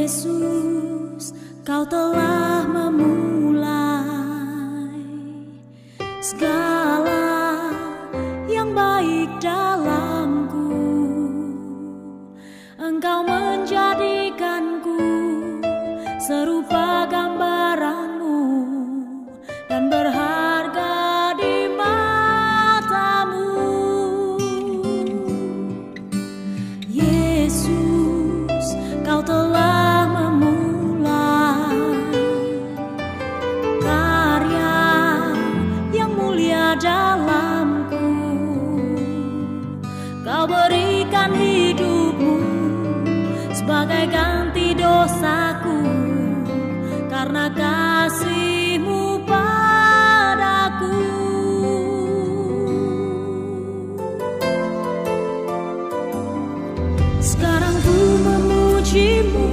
Yesus, Kau telah memulai segala yang baik dalamku. Engkau menjadikanku serupa gambaranmu dan berharga di matamu. Yesus, Kau telah memulai karya yang mulia dalamku. Kau berikan hidupmu sebagai ganti dosaku karena kasih-Mu padaku. Sekarang ku memuji-Mu,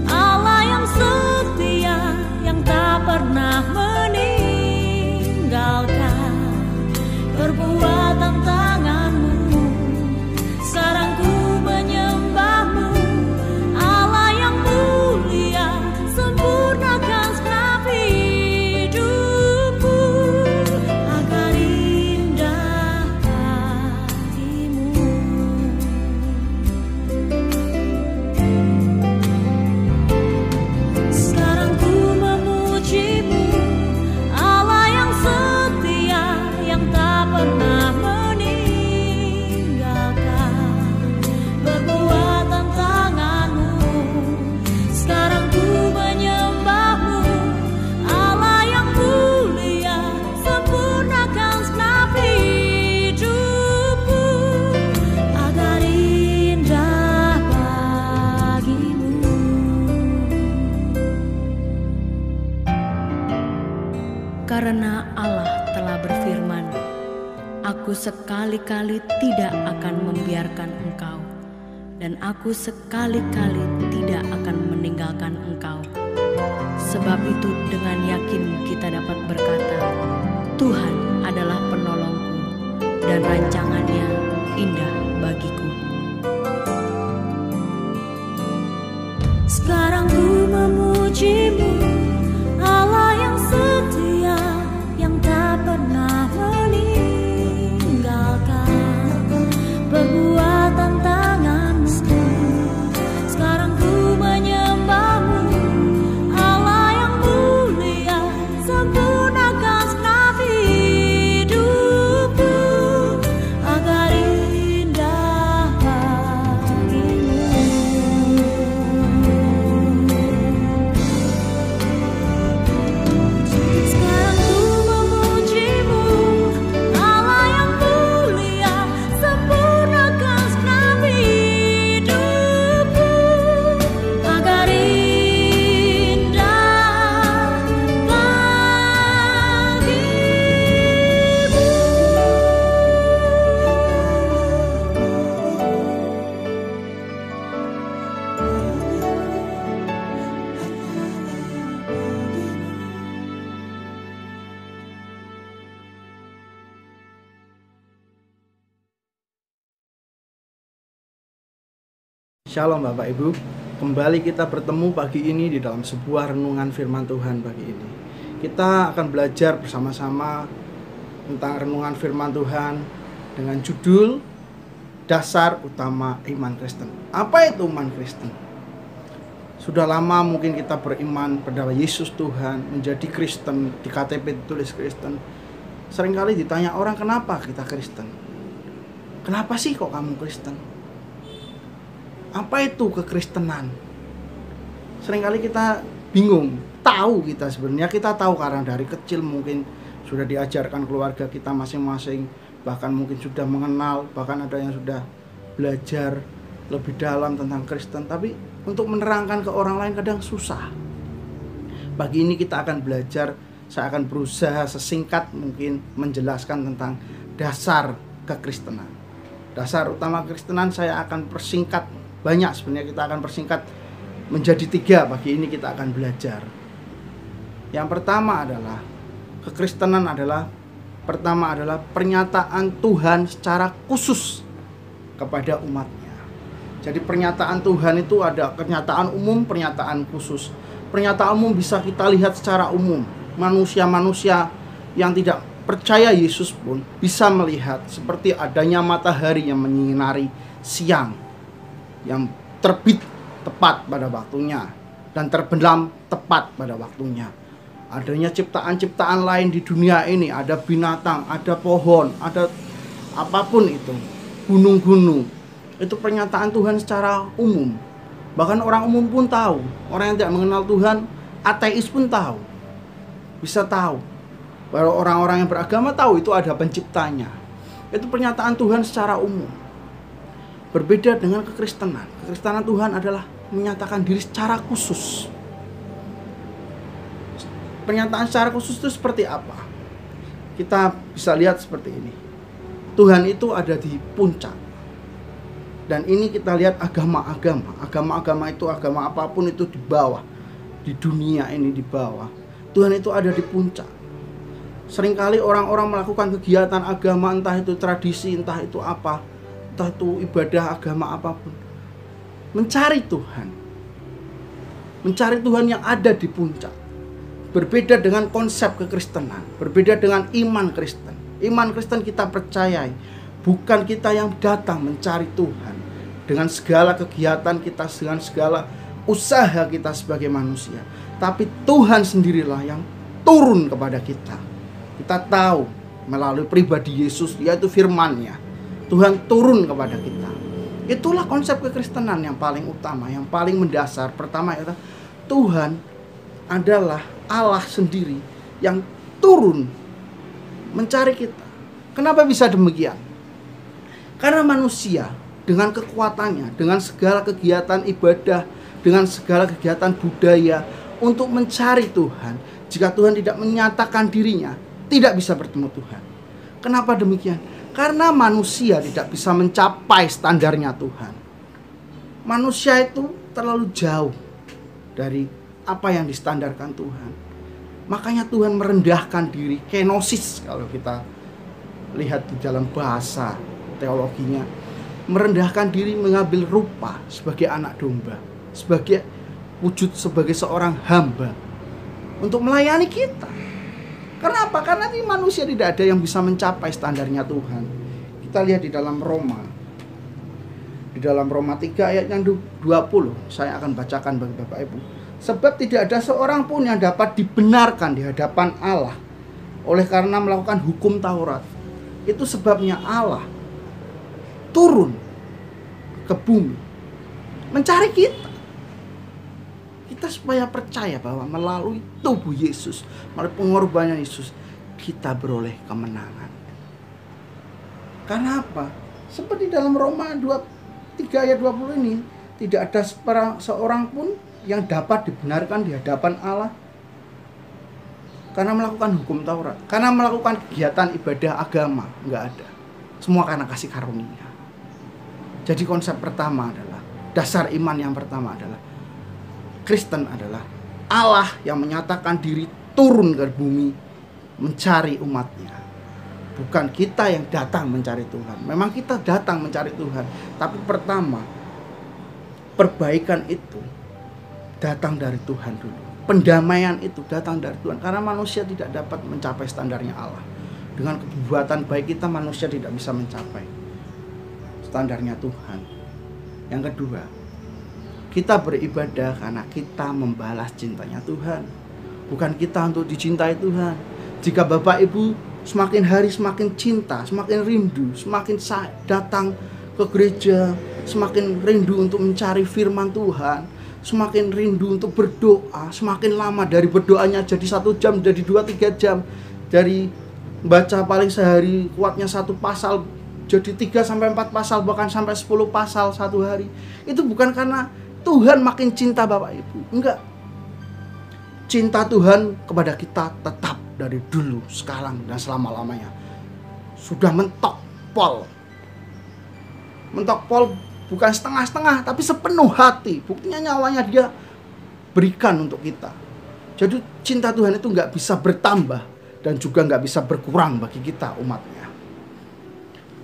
Allah yang setia, yang tak pernah meninggalkan perbuatan tangan-Mu. Sekarang ku menyembah-Mu, Allah yang mulia, sempurnakan segenap hidupku agar indah bagimu. Sekarang ku memuji-Mu, Allah yang setia, yang tak pernah meninggalkan perbuatan tangan-Mu. Sekarang ku menyembah-Mu, Allah yang mulia, sempurnakan segenap hidupku agar indah bagimu. Karena Allah telah berfirman, Aku sekali-kali tidak akan membiarkan engkau, dan Aku sekali-kali tidak akan meninggalkan engkau. Sebab itu dengan yakin kita dapat berkata, Tuhan adalah penolongku, dan rancangannya indah bagiku. Sekarang ku memuji-Mu, Allah yang setia, yang tak pernah meninggalkan perbuatan tangan-Mu. Sekarang ku menyembah-Mu, Allah yang mulia, sempurnakan segenap hidupku agar indah bagimu. Sekarang ku memuji-Mu, Allah yang mulia, sempurnakan segenap hidupku agar indah Shalom Bapak Ibu, kembali kita bertemu pagi ini di dalam sebuah renungan firman Tuhan pagi ini. Kita akan belajar bersama-sama tentang renungan firman Tuhan dengan judul Dasar Utama Iman Kristen. Apa itu iman Kristen? Sudah lama mungkin kita beriman pada Yesus Tuhan, menjadi Kristen, di KTP ditulis Kristen. Seringkali ditanya orang, kenapa kita Kristen? Kenapa sih kok kamu Kristen? Apa itu kekristenan? Seringkali kita bingung. Tahu kita sebenarnya, kita tahu karena dari kecil mungkin sudah diajarkan keluarga kita masing-masing, bahkan mungkin sudah mengenal, bahkan ada yang sudah belajar lebih dalam tentang Kristen. Tapi untuk menerangkan ke orang lain kadang susah. Pagi ini kita akan belajar, saya akan berusaha sesingkat mungkin menjelaskan tentang dasar kekristenan. Dasar utama kekristenan saya akan persingkat. Banyak sebenarnya, kita akan persingkat menjadi 3. Pagi ini kita akan belajar. Yang pertama adalah kekristenan adalah pernyataan Tuhan secara khusus kepada umatnya. Jadi pernyataan Tuhan itu ada pernyataan umum, pernyataan khusus. Pernyataan umum bisa kita lihat secara umum. Manusia-manusia yang tidak percaya Yesus pun bisa melihat seperti adanya matahari yang menyinari siang, yang terbit tepat pada waktunya dan terbenam tepat pada waktunya. Adanya ciptaan-ciptaan lain di dunia ini, ada binatang, ada pohon, ada apapun itu, gunung-gunung. Itu pernyataan Tuhan secara umum. Bahkan orang umum pun tahu. Orang yang tidak mengenal Tuhan, ateis pun tahu. Bisa tahu. Bahwa orang-orang yang beragama tahu itu ada penciptanya. Itu pernyataan Tuhan secara umum. Berbeda dengan kekristenan. Kekristenan Tuhan adalah menyatakan diri secara khusus. Pernyataan secara khusus itu seperti apa? Kita bisa lihat seperti ini. Tuhan itu ada di puncak. Dan ini kita lihat agama-agama. Agama-agama itu, agama apapun itu di bawah. Di dunia ini di bawah. Tuhan itu ada di puncak. Seringkali orang-orang melakukan kegiatan agama, entah itu tradisi, entah itu apa, entah itu ibadah agama apapun, mencari Tuhan. Mencari Tuhan yang ada di puncak. Berbeda dengan konsep kekristenan, berbeda dengan iman Kristen. Iman Kristen kita percayai, bukan kita yang datang mencari Tuhan dengan segala kegiatan kita, dengan segala usaha kita sebagai manusia, tapi Tuhan sendirilah yang turun kepada kita. Kita tahu melalui pribadi Yesus, yaitu firman-Nya, Tuhan turun kepada kita. Itulah konsep kekristenan yang paling utama, yang paling mendasar. Pertama adalah Tuhan adalah Allah sendiri yang turun mencari kita. Kenapa bisa demikian? Karena manusia dengan kekuatannya, dengan segala kegiatan ibadah, dengan segala kegiatan budaya untuk mencari Tuhan, jika Tuhan tidak menyatakan dirinya, tidak bisa bertemu Tuhan. Kenapa demikian? Karena manusia tidak bisa mencapai standarnya Tuhan. Manusia itu terlalu jauh dari apa yang distandarkan Tuhan. Makanya Tuhan merendahkan diri, kenosis kalau kita lihat di dalam bahasa teologinya, merendahkan diri, mengambil rupa sebagai anak domba, sebagai wujud sebagai seorang hamba untuk melayani kita. Karena apa? Karena ini manusia tidak ada yang bisa mencapai standarnya Tuhan. Kita lihat di dalam Roma. Di dalam Roma 3 ayat yang 20, saya akan bacakan bagi Bapak Ibu. Sebab tidak ada seorang pun yang dapat dibenarkan di hadapan Allah oleh karena melakukan hukum Taurat. Itu sebabnya Allah turun ke bumi mencari kita. Kita supaya percaya bahwa melalui tubuh Yesus, melalui pengorbanan Yesus, kita beroleh kemenangan. Karena apa? Seperti dalam Roma 3 ayat 20 ini, tidak ada seorang pun yang dapat dibenarkan di hadapan Allah karena melakukan hukum Taurat, karena melakukan kegiatan ibadah agama. Enggak ada. Semua karena kasih karunia. Jadi konsep pertama adalah, dasar iman yang pertama adalah, Kristen adalah Allah yang menyatakan diri turun ke bumi mencari umatnya. Bukan kita yang datang mencari Tuhan. Memang kita datang mencari Tuhan, tapi pertama, perbaikan itu datang dari Tuhan dulu. Pendamaian itu datang dari Tuhan. Karena manusia tidak dapat mencapai standarnya Allah. Dengan perbuatan baik kita, manusia tidak bisa mencapai standarnya Tuhan. Yang kedua, kita beribadah karena kita membalas cintanya Tuhan. Bukan kita untuk dicintai Tuhan. Jika Bapak Ibu semakin hari semakin cinta, semakin rindu, semakin datang ke gereja, semakin rindu untuk mencari firman Tuhan, semakin rindu untuk berdoa, semakin lama dari berdoanya jadi 1 jam, jadi 2-3 jam, dari baca paling sehari kuatnya 1 pasal jadi 3-4 pasal, bahkan sampai 10 pasal satu hari. Itu bukan karena Tuhan makin cinta Bapak Ibu, enggak. Cinta Tuhan kepada kita tetap dari dulu, sekarang, dan selama-lamanya. Sudah mentok pol. Mentok pol bukan setengah-setengah, tapi sepenuh hati. Buktinya nyawanya dia berikan untuk kita. Jadi cinta Tuhan itu nggak bisa bertambah dan juga nggak bisa berkurang bagi kita umatnya.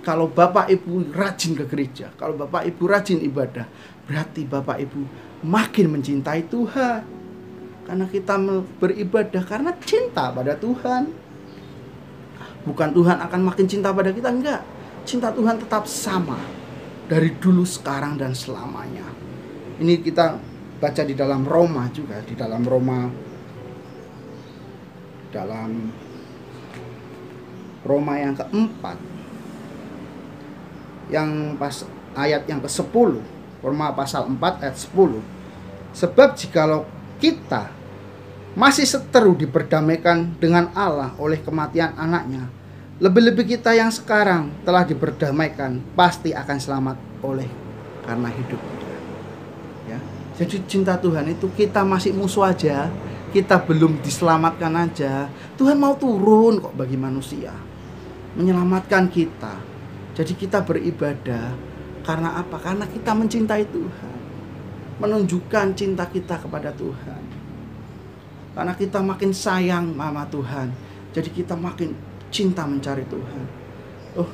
Kalau Bapak Ibu rajin ke gereja, kalau Bapak Ibu rajin ibadah, berarti Bapak Ibu makin mencintai Tuhan. Karena kita beribadah karena cinta pada Tuhan. Bukan Tuhan akan makin cinta pada kita, enggak. Cinta Tuhan tetap sama dari dulu, sekarang, dan selamanya. Ini kita baca di dalam Roma juga, di dalam Roma yang keempat, yang pas ayat yang ke-10, Roma pasal 4 ayat 10. Sebab jikalau kita masih seteru diperdamaikan dengan Allah oleh kematian anaknya, lebih-lebih kita yang sekarang telah diperdamaikan pasti akan selamat oleh karena hidupnya. Ya. Jadi cinta Tuhan itu, kita masih musuh aja, kita belum diselamatkan aja, Tuhan mau turun kok bagi manusia, menyelamatkan kita. Jadi kita beribadah karena apa? Karena kita mencintai Tuhan, menunjukkan cinta kita kepada Tuhan. Karena kita makin sayang sama Tuhan, jadi kita makin cinta mencari Tuhan.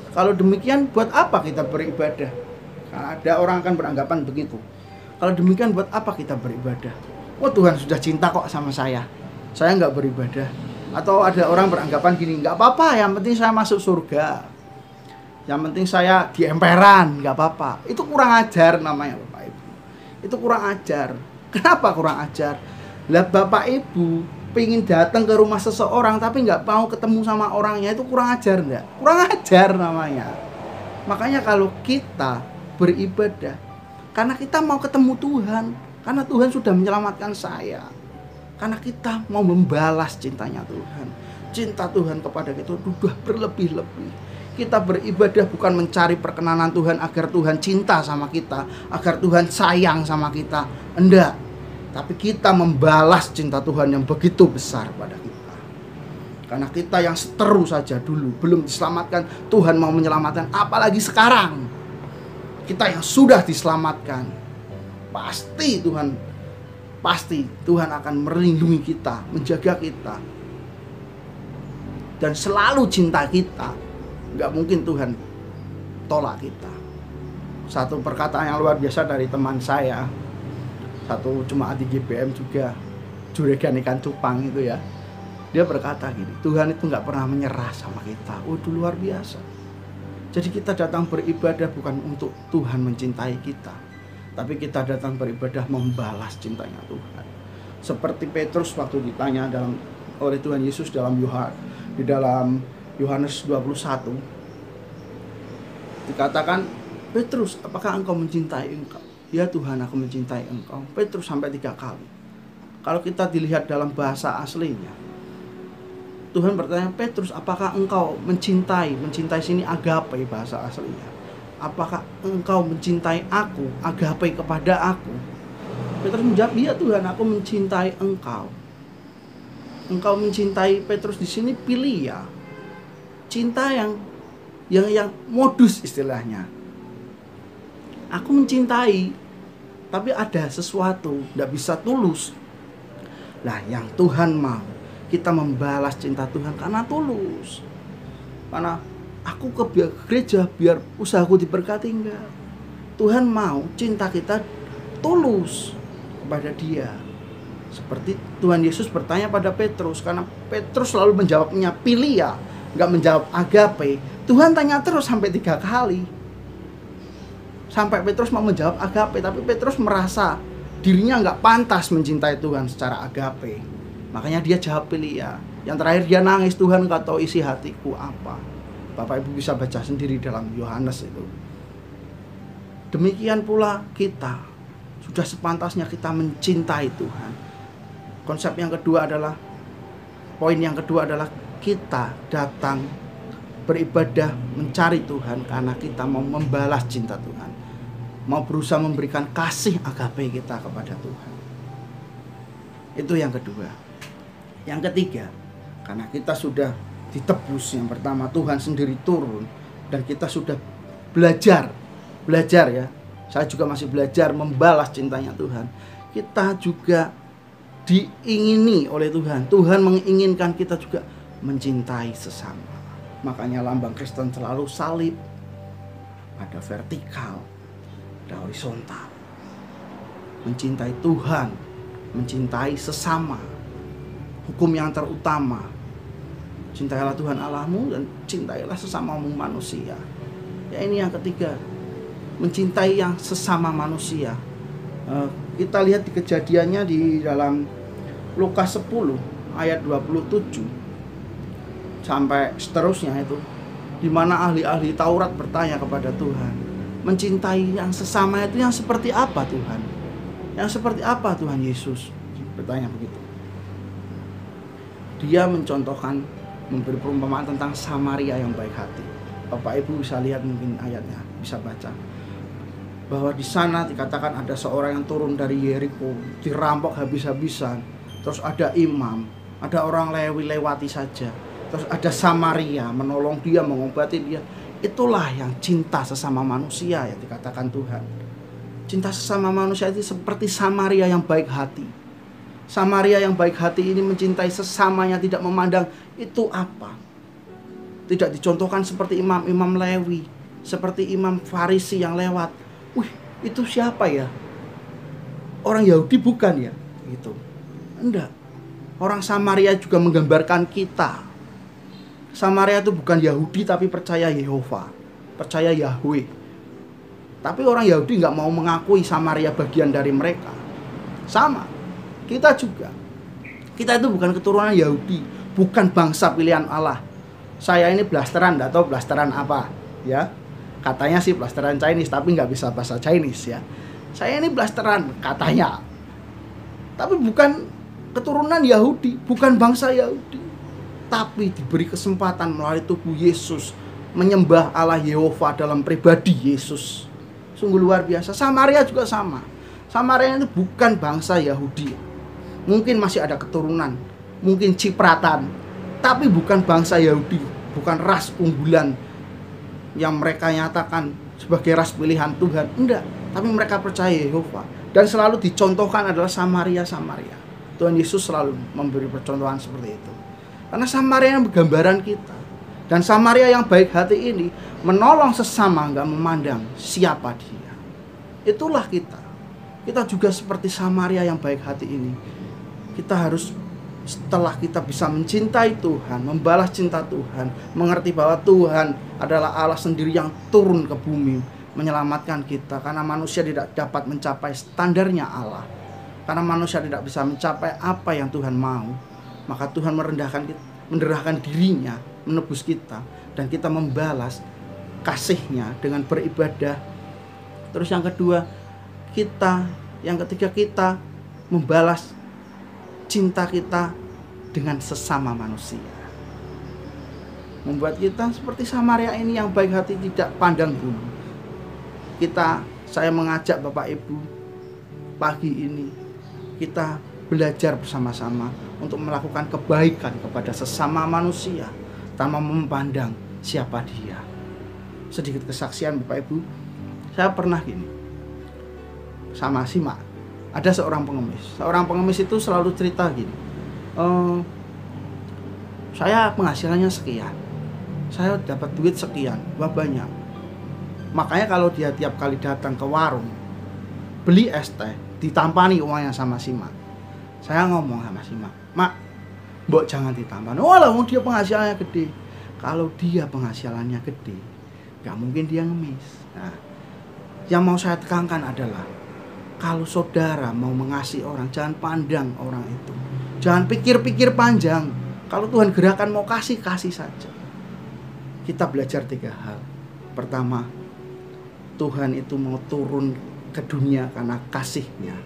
Kalau demikian buat apa kita beribadah? Nah, ada orang akan beranggapan begitu. Kalau demikian buat apa kita beribadah? Tuhan sudah cinta kok sama saya nggak beribadah. Atau ada orang beranggapan gini, nggak apa-apa, yang penting saya masuk surga, yang penting saya di emperan, nggak apa-apa. Itu kurang ajar namanya, Bapak Ibu. Itu kurang ajar. Kenapa kurang ajar? Lah, Bapak Ibu pengen datang ke rumah seseorang tapi nggak mau ketemu sama orangnya, itu kurang ajar nggak? Kurang ajar namanya. Makanya kalau kita beribadah karena kita mau ketemu Tuhan, karena Tuhan sudah menyelamatkan saya, karena kita mau membalas cintanya Tuhan. Cinta Tuhan kepada kita sudah berlebih-lebih. Kita beribadah bukan mencari perkenanan Tuhan agar Tuhan cinta sama kita, agar Tuhan sayang sama kita. Enggak. Tapi kita membalas cinta Tuhan yang begitu besar pada kita. Karena kita yang seteru saja dulu belum diselamatkan, Tuhan mau menyelamatkan, apalagi sekarang. Kita yang sudah diselamatkan, pasti Tuhan akan melindungi kita, menjaga kita, dan selalu cinta kita. Gak mungkin Tuhan tolak kita. Satu perkataan yang luar biasa dari teman saya, satu jemaat di GBM juga, juragan ikan cupang itu ya. Dia berkata gini, Tuhan itu gak pernah menyerah sama kita. Itu luar biasa. Jadi kita datang beribadah bukan untuk Tuhan mencintai kita, tapi kita datang beribadah membalas cintanya Tuhan. Seperti Petrus waktu ditanya oleh Tuhan Yesus di dalam Yohanes 21, dikatakan, Petrus, apakah engkau mencintai engkau? Ya Tuhan, aku mencintai engkau. Petrus sampai 3 kali. Kalau kita dilihat dalam bahasa aslinya, Tuhan bertanya, Petrus, apakah engkau mencintai sini agape bahasa aslinya. Apakah engkau mencintai aku, agape kepada aku? Petrus menjawab, ya Tuhan, aku mencintai engkau. Engkau mencintai Petrus di sini philia. Cinta yang modus istilahnya. Aku mencintai, tapi ada sesuatu, tidak bisa tulus. Nah, yang Tuhan mau, kita membalas cinta Tuhan karena tulus. Karena aku ke gereja biar usahaku diberkati, enggak. Tuhan mau cinta kita tulus kepada Dia. Seperti Tuhan Yesus bertanya pada Petrus, karena Petrus selalu menjawabnya philia, enggak menjawab agape. Tuhan tanya terus sampai 3 kali. Sampai Petrus mau menjawab agape, tapi Petrus merasa dirinya enggak pantas mencintai Tuhan secara agape. Makanya dia jawab philia. Yang terakhir dia nangis, Tuhan engkau tahu isi hatiku apa. Bapak Ibu bisa baca sendiri dalam Yohanes itu. Demikian pula kita, sudah sepantasnya kita mencintai Tuhan. Poin yang kedua adalah kita datang beribadah mencari Tuhan karena kita mau membalas cinta Tuhan, mau berusaha memberikan kasih agape kita kepada Tuhan. Itu yang kedua. Yang ketiga, karena kita sudah ditebus, yang pertama Tuhan sendiri turun, dan kita sudah belajar ya. Saya juga masih belajar membalas cintanya Tuhan. Kita juga diingini oleh Tuhan. Tuhan menginginkan kita juga mencintai sesama. Makanya lambang Kristen selalu salib. ada vertikal, ada horizontal. Mencintai Tuhan, mencintai sesama, hukum yang terutama. Cintailah Tuhan Allahmu dan cintailah sesamamu manusia. Ya, ini yang ketiga, mencintai yang sesama manusia. Kita lihat di kejadiannya di dalam Lukas 10 ayat 27 sampai seterusnya itu, di mana ahli-ahli Taurat bertanya kepada Tuhan, mencintai yang sesama itu yang seperti apa Tuhan? Yang seperti apa Tuhan Yesus? Bertanya begitu. Dia mencontohkan, memberi perumpamaan tentang Samaria yang baik hati. Bapak Ibu bisa lihat mungkin ayatnya, bisa baca. Bahwa di sana dikatakan ada seorang yang turun dari Yeriko, dirampok habis-habisan. Terus ada imam, ada orang Lewi lewati saja. Terus ada Samaria menolong dia, mengobati dia. Itulah yang cinta sesama manusia yang dikatakan Tuhan. Cinta sesama manusia itu seperti Samaria yang baik hati. Samaria yang baik hati ini mencintai sesamanya, tidak memandang itu apa. Tidak dicontohkan seperti imam-imam Lewi, seperti imam Farisi yang lewat. Wih, itu siapa ya? Orang Yahudi bukan ya? Gitu. Enggak. Orang Samaria juga menggambarkan kita. Samaria itu bukan Yahudi tapi percaya Yehova, percaya Yahweh. Tapi orang Yahudi nggak mau mengakui Samaria bagian dari mereka. Sama, kita juga. Kita itu bukan keturunan Yahudi, bukan bangsa pilihan Allah. Saya ini blasteran, nggak tahu blasteran apa, ya. Katanya sih blasteran Chinese, tapi nggak bisa bahasa Chinese ya. Saya ini blasteran katanya, tapi bukan keturunan Yahudi, bukan bangsa Yahudi. Tapi diberi kesempatan melalui tubuh Yesus menyembah Allah Yehova dalam pribadi Yesus. Sungguh luar biasa. Samaria juga sama. Samaria itu bukan bangsa Yahudi. Mungkin masih ada keturunan, mungkin cipratan, tapi bukan bangsa Yahudi, bukan ras unggulan yang mereka nyatakan sebagai ras pilihan Tuhan. Enggak, tapi mereka percaya Yehova. Dan selalu dicontohkan adalah Samaria. Tuhan Yesus selalu memberi percontohan seperti itu. Karena Samaria yang gambaran kita. Dan Samaria yang baik hati ini menolong sesama, enggak memandang siapa dia. Itulah kita. Kita juga seperti Samaria yang baik hati ini. Kita harus, setelah kita bisa mencintai Tuhan, membalas cinta Tuhan, mengerti bahwa Tuhan adalah Allah sendiri yang turun ke bumi menyelamatkan kita. Karena manusia tidak dapat mencapai standarnya Allah. Karena manusia tidak bisa mencapai apa yang Tuhan mau. Maka Tuhan merendahkan dirinya, menebus kita, dan kita membalas kasih-Nya dengan beribadah. Terus yang kedua, yang ketiga kita membalas cinta kita dengan sesama manusia. Membuat kita seperti Samaria ini yang baik hati, tidak pandang bulu. Saya mengajak Bapak Ibu pagi ini, kita belajar bersama-sama untuk melakukan kebaikan kepada sesama manusia tanpa memandang siapa dia. Sedikit kesaksian Bapak Ibu, saya pernah gini sama Sima. Ada seorang pengemis itu selalu cerita gini, saya penghasilannya sekian, saya dapat duit sekian, wah banyak. Makanya kalau dia tiap kali datang ke warung beli es teh, ditampani uangnya sama Sima. Saya ngomong sama Sima, Mak, mbok jangan ditampani. Walah, dia penghasilannya gede. Kalau dia penghasilannya gede, gak mungkin dia ngemis. Nah, yang mau saya tekankan adalah, kalau saudara mau mengasihi orang, jangan pandang orang itu. Jangan pikir-pikir panjang. Kalau Tuhan gerakan mau kasih, kasih saja. Kita belajar 3 hal. Pertama, Tuhan itu mau turun ke dunia karena kasih-Nya.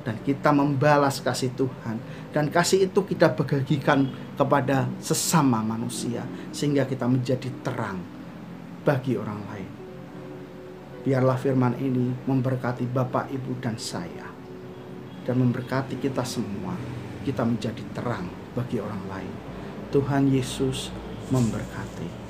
Dan kita membalas kasih Tuhan. Dan kasih itu kita bagikan kepada sesama manusia. Sehingga kita menjadi terang bagi orang lain. Biarlah firman ini memberkati Bapak, Ibu, dan saya. Dan memberkati kita semua. Kita menjadi terang bagi orang lain. Tuhan Yesus memberkati.